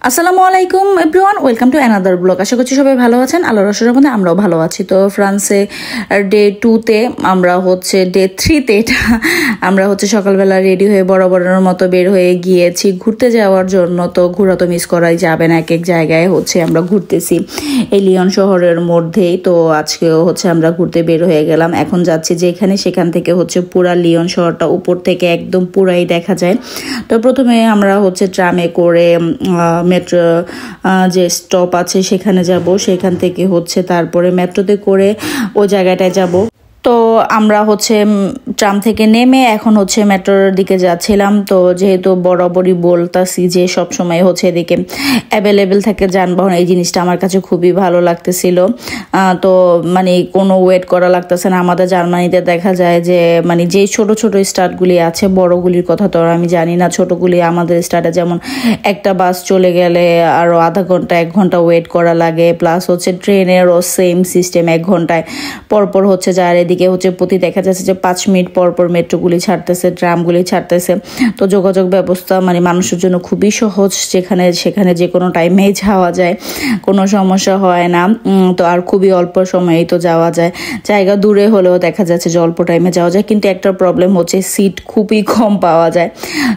আসসালামু আলাইকুম everyone, welcome to another blog. আশা করছি সবাই ভালো আছেন। আল্লাহর রহমতে মধ্যে আমরাও ভালো আছি। তো ফ্রান্সে ডে 2-তে আমরা হচ্ছে ডে 3-তে এটা আমরা হচ্ছে সকালবেলা রেডি হয়ে বরাবরের মতো বের হয়ে গিয়েছি ঘুরতে যাওয়ার জন্য। তো ঘোরা তো মিস করাই যাবে না, এক এক জায়গায় হচ্ছে আমরা ঘুরতেছি এই লিয়ন শহরের মধ্যেই। তো আজকেও হচ্ছে আমরা ঘুরতে বের হয়ে গেলাম। এখন যাচ্ছি যেখানে, সেখান থেকে হচ্ছে পুরা লিয়ন শহরটা উপর থেকে একদম পুরাই দেখা যায়। তো প্রথমে আমরা হচ্ছে ট্রামে করে মেট্রো যে স্টপ আছে সেখানে যাব, সেখান থেকে হচ্ছে তারপরে মেট্রোতে করে ওই জায়গাটায় যাব। তো আমরা হচ্ছে ট্রাম থেকে নেমে এখন হচ্ছে মেট্রোর দিকে যাচ্ছিলাম। তো যেহেতু বরাবরই বলতাছি যে সবসময় হচ্ছে এদিকে অ্যাভেলেবেল থাকে যানবাহন, এই জিনিসটা আমার কাছে খুবই ভালো লাগতেছিল। তো মানে কোনো ওয়েট করা লাগতেছে না। আমাদের জার্মানিতে দেখা যায় যে মানে যেই ছোট ছোট স্টার্টগুলি আছে, বড়গুলির কথা তো আমি জানি না, ছোটগুলি আমাদের স্টার্টে যেমন একটা বাস চলে গেলে আরও আধা ঘন্টা 1 ঘন্টা ওয়েট করা লাগে। প্লাস হচ্ছে ট্রেনেরও সেম সিস্টেম, 1 ঘন্টায় পরপর হচ্ছে যার এদিকে হচ্ছে প্রতি দেখা যাচ্ছে যে 5 মিনিট পরপর মেট্রোগুলি ছাড়তেছে, ট্রামগুলি ছাড়তেছে। তো যোগাযোগ ব্যবস্থা মানে মানুষের জন্য খুবই সহজ, যেখানে সেখানে যে কোনো টাইমেই যাওয়া যায়, কোনো সমস্যা হয় না। তো আর খুবই অল্প সময়েই তো যাওয়া যায়। জায়গা দূরে হলেও দেখা যাচ্ছে যে অল্প টাইমে যাওয়া যায়, কিন্তু একটা প্রবলেম হচ্ছে সিট খুবই কম পাওয়া যায়।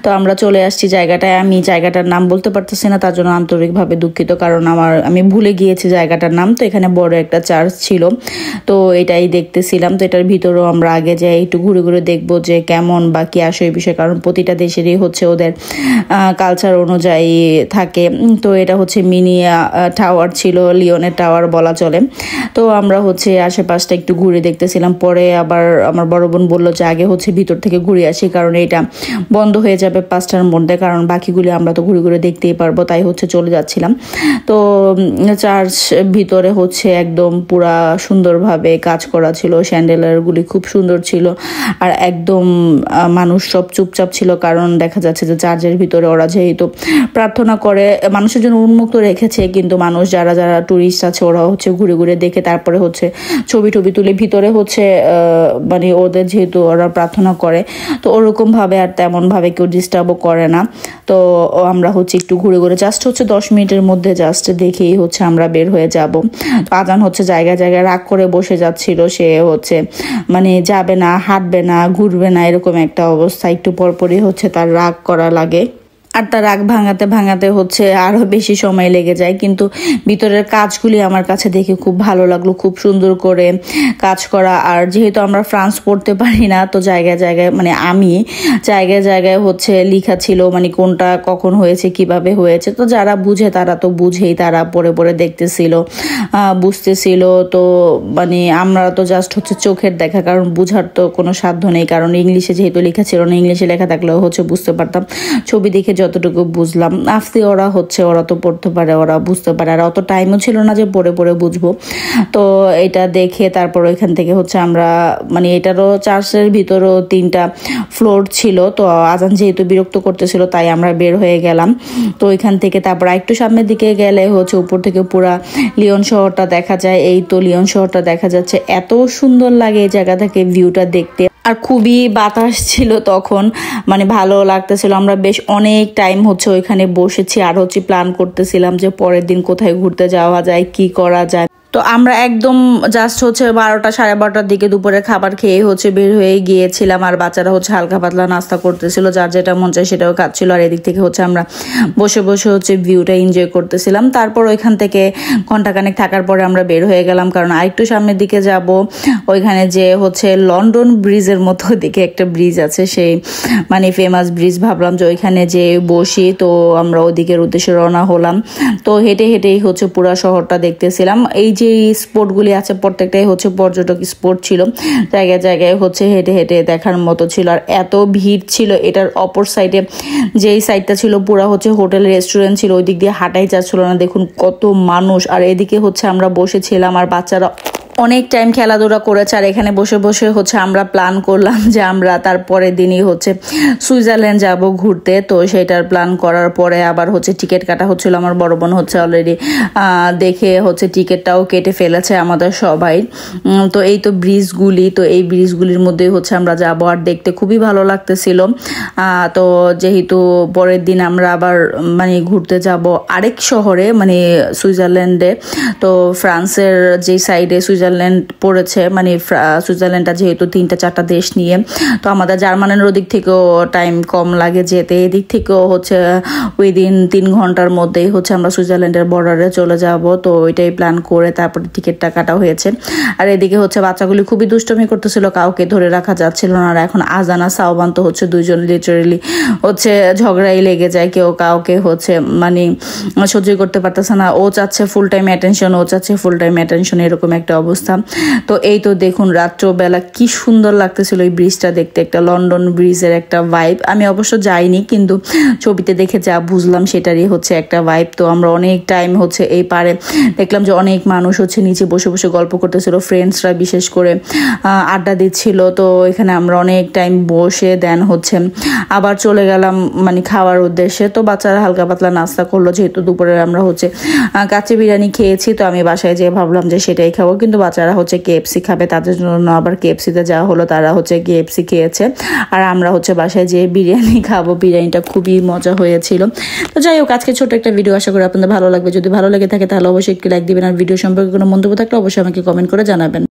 তো আমরা চলে আসছি জায়গাটায়। আমি জায়গাটার নাম বলতে পারতেছি না, তার জন্য আন্তরিকভাবে দুঃখিত, কারণ আমি ভুলে গিয়েছি জায়গাটার নাম। তো এখানে বড় একটা চার্চ ছিল, তো এটাই দেখতেছিলাম। তো এটার ভিতরেও আমরা আগে যাই, একটু ঘুরে ঘুরে দেখবো যে কেমন বা কি আসে এই বিষয়ে, কারণ প্রতিটা দেশেরই হচ্ছে ওদের কালচার অনুযায়ী থাকে। তো এটা হচ্ছে মিনি টাওয়ার ছিল, লিওনের টাওয়ার বলা চলে। তো আমরা হচ্ছে আশেপাশটা একটু ঘুরে দেখতেছিলাম। পরে আবার আমার বড় বোন বললো যে আগে হচ্ছে ভিতর থেকে ঘুরে আসি, কারণ এটা বন্ধ হয়ে যাবে 5টার মধ্যে, কারণ বাকিগুলি আমরা তো ঘুরে ঘুরে দেখতেই পারবো। তাই হচ্ছে চলে যাচ্ছিলাম। তো চার্চ ভিতরে হচ্ছে একদম পুরা সুন্দরভাবে কাজ করা ছিল, স্যান্ডেলারগুলি খুব সুন্দর ছিল। আর একদম মানুষ সব চুপচাপ ছিল, কারণ দেখা যাচ্ছে যে চার্চের ভিতরে ওরা যেহেতু প্রার্থনা করে, মানুষের জন্য উন্মুক্ত রেখেছে, কিন্তু মানুষ যারা যারা টুরিস্ট আছে ওরা হচ্ছে ঘুরে ঘুরে দেখে তারপরে হচ্ছে ছবি টবি তুলে ভিতরে হচ্ছে মানে ওদের যেহেতু ওরা প্রার্থনা করে, তো ওরকমভাবে আর তেমনভাবে কেউ ডিস্টার্বও করে না। তো আমরা হচ্ছে একটু ঘুরে ঘুরে জাস্ট হচ্ছে 10 মিনিটের মধ্যে জাস্ট দেখেই হচ্ছে আমরা বের হয়ে যাব। আজান হচ্ছে জায়গায় জায়গায় রাগ করে বসে যাচ্ছিল, সে হচ্ছে মানে যাবে না, হাঁটবে না, ঘুরবে না, এরকম একটা অবস্থা। একটু পরপরই হচ্ছে তার রাগ করা লাগে, আর তার রাগ ভাঙাতে ভাঙাতে হচ্ছে আরও বেশি সময় লেগে যায়। কিন্তু ভিতরের কাজগুলি আমার কাছে দেখে খুব ভালো লাগলো, খুব সুন্দর করে কাজ করা। আর যেহেতু আমরা ফ্রান্স পড়তে পারি না, তো জায়গায় জায়গায় মানে আমি জায়গায় জায়গায় হচ্ছে লেখা ছিল মানে কোনটা কখন হয়েছে, কিভাবে হয়েছে। তো যারা বুঝে তারা তো বুঝেই, তারা পড়ে পড়ে দেখতেছিল, বুঝতেছিল। তো মানে আমরা তো জাস্ট হচ্ছে চোখের দেখা, কারণ বুঝার তো কোনো সাধ্য নেই, কারণ ইংলিশে যেহেতু লেখা ছিল না, ইংলিশে লেখা থাকলেও হচ্ছে বুঝতে পারতাম। ছবি দেখে যতটুকু বুঝলাম। ওরা তো পড়তে পারে, ওরা বুঝতে পারে, আর অত টাইমও ছিল না যে পড়ে পড়ে বুঝবো। তো এটা দেখে তারপর ওইখান থেকে হচ্ছে আমরা মানে এটারও চার্চের ভিতরেও 3টা ফ্লোর ছিল। তো আজান যেহেতু বিরক্ত করতেছিল, তাই আমরা বের হয়ে গেলাম। তো ওইখান থেকে তারপর একটু সামনের দিকে গেলে হচ্ছে উপর থেকে পুরা লিয়ন শহরটা দেখা যায়। এই তো লিয়ন শহরটা দেখা যাচ্ছে, এত সুন্দর লাগে এই জায়গা থেকে ভিউটা দেখতে। আর খুবই বাতাস ছিল তখন, মানে ভালো লাগতেছিল। আমরা বেশ অনেক টাইম হচ্ছে ওইখানে বসেছি, আর হচ্ছে প্ল্যান করতেছিলাম যে পরের দিন কোথায় ঘুরতে যাওয়া যায়, কি করা যায়। তো আমরা একদম জাস্ট হচ্ছে 12টা সাড়ে 12টার দিকে দুপুরে খাবার খেয়ে হচ্ছে বের হয়ে গিয়েছিলাম। আর বাচ্চারা হচ্ছে হালকা পাতলা নাস্তা করতেছিল, যার যেটা মন চায় সেটাও খাচ্ছিল। আর এদিক থেকে হচ্ছে আমরা বসে বসে হচ্ছে ভিউটা এনজয় করতেছিলাম। তারপর ওইখান থেকে ঘন্টাখানেক থাকার পরে আমরা বের হয়ে গেলাম, কারণ আরেকটু সামনের দিকে যাব। ওইখানে যে হচ্ছে লন্ডন ব্রিজের মতো দিকে একটা ব্রিজ আছে, সেই মানে ফেমাস ব্রিজ। ভাবলাম যে ওইখানে যে বসি। তো আমরা ওদিকের উদ্দেশ্যে রওনা হলাম। তো হেঁটে হেঁটেই হচ্ছে পুরা শহরটা দেখতেছিলাম। এই যে স্পটগুলি আছে প্রত্যেকটাই হচ্ছে পর্যটক স্পট ছিল, জায়গায় জায়গায় হচ্ছে হেঁটে হেঁটে দেখার মতো ছিল। আর এত ভিড় ছিল। এটার অপর সাইডে যেই সাইডটা ছিল পুরা হচ্ছে হোটেল রেস্টুরেন্ট ছিল, ওই দিক দিয়ে হাঁটাই যাচ্ছিল না। দেখুন কত মানুষ। আর এদিকে হচ্ছে আমরা বসেছিলাম, আর বাচ্চারা অনেক টাইম খেলাধুলা করেছে। আর এখানে বসে বসে হচ্ছে আমরা প্ল্যান করলাম যে আমরা তারপরের দিনই হচ্ছে সুইজারল্যান্ড যাব ঘুরতে। তো সেটার প্ল্যান করার পরে আবার হচ্ছে টিকিট কাটা হচ্ছিল। আমার বড় বোন হচ্ছে অলরেডি দেখে হচ্ছে টিকিটটাও কেটে ফেলেছে আমাদের সবাই। তো এই তো ব্রিজগুলি, তো এই ব্রিজগুলির মধ্যেই হচ্ছে আমরা যাবো। আর দেখতে খুবই ভালো লাগতেছিল। তো যেহেতু পরের দিন আমরা আবার মানে ঘুরতে যাব আরেক শহরে, মানে সুইজারল্যান্ডে। তো ফ্রান্সের যে সাইডে সুইজারল্যান্ড পড়েছে, মানে সুইজারল্যান্ডটা যেহেতু 3-4টা দেশ নিয়ে, তো আমাদের জার্মানির ওদিক থেকেও টাইম কম লাগে যেতে, এদিক থেকেও হচ্ছে উইদিন 3 ঘন্টার মধ্যেই হচ্ছে আমরা সুইজারল্যান্ডের বর্ডারে চলে যাব। তো ওইটাই প্ল্যান করে তারপরে টিকিটটা কাটা হয়েছে। আর এদিকে হচ্ছে বাচ্চাগুলি খুবই দুষ্টমি করতেছিল, কাউকে ধরে রাখা যাচ্ছিল না। আর এখন আজানা সাওবান তো হচ্ছে দুইজন লিটারেলি হচ্ছে ঝগড়াই লেগে যায়, কেউ কাউকে হচ্ছে মানে সহ্য করতে পারতেছে না। ও চাচ্ছে ফুল টাইম অ্যাটেনশন, ও চাচ্ছে ফুল টাইম অ্যাটেনশন, এরকম একটা অবস্থা। তো এই তো দেখুন রাত্রবেলা কি সুন্দর লাগতেছিল এই ব্রিজটা দেখতে, একটা লন্ডন ব্রিজের একটা ভাইব। আমি অবশ্য যাইনি, কিন্তু ছবিতে দেখে যা বুঝলাম সেটারই হচ্ছে একটা ভাইব। তো আমরা অনেক টাইম হচ্ছে এই পারে দেখলাম যে অনেক মানুষ হচ্ছে নিচে বসে বসে গল্প করতেছিল, ফ্রেন্ডসরা বিশেষ করে আড্ডা দিচ্ছিল। তো এখানে আমরা অনেক টাইম বসে দেন হচ্ছে আবার চলে গেলাম মানে খাওয়ার উদ্দেশ্যে। তো বাচ্চারা হালকা পাতলা নাস্তা করলো, যেহেতু দুপুরে আমরা হচ্ছে কাচ্চি বিরিয়ানি খেয়েছি। তো আমি বাসায় যেয়ে ভাবলাম যে সেটাই খাবো, কিন্তু বাচ্চারা হচ্ছে KFC খাবে, তাদের জন্য আবার KFC-তে যাওয়া হলো। তারা হচ্ছে KFC খেয়েছে আর আমরা হচ্ছে বাসায় যেয়ে বিরিয়ানি খাবো। বিরিয়ানিটা খুবই মজা হয়েছিল। তো যাই হোক, আজকে ছোট একটা ভিডিও, আশা করি আপনাদের ভালো লাগবে। যদি ভালো লেগে থাকে তাহলে অবশ্যই একটু লাইক দিবেন। আর ভিডিও সম্পর্কে কোনো মন্তব্য থাকলে অবশ্যই আমাকে কমেন্ট করে জানাবেন।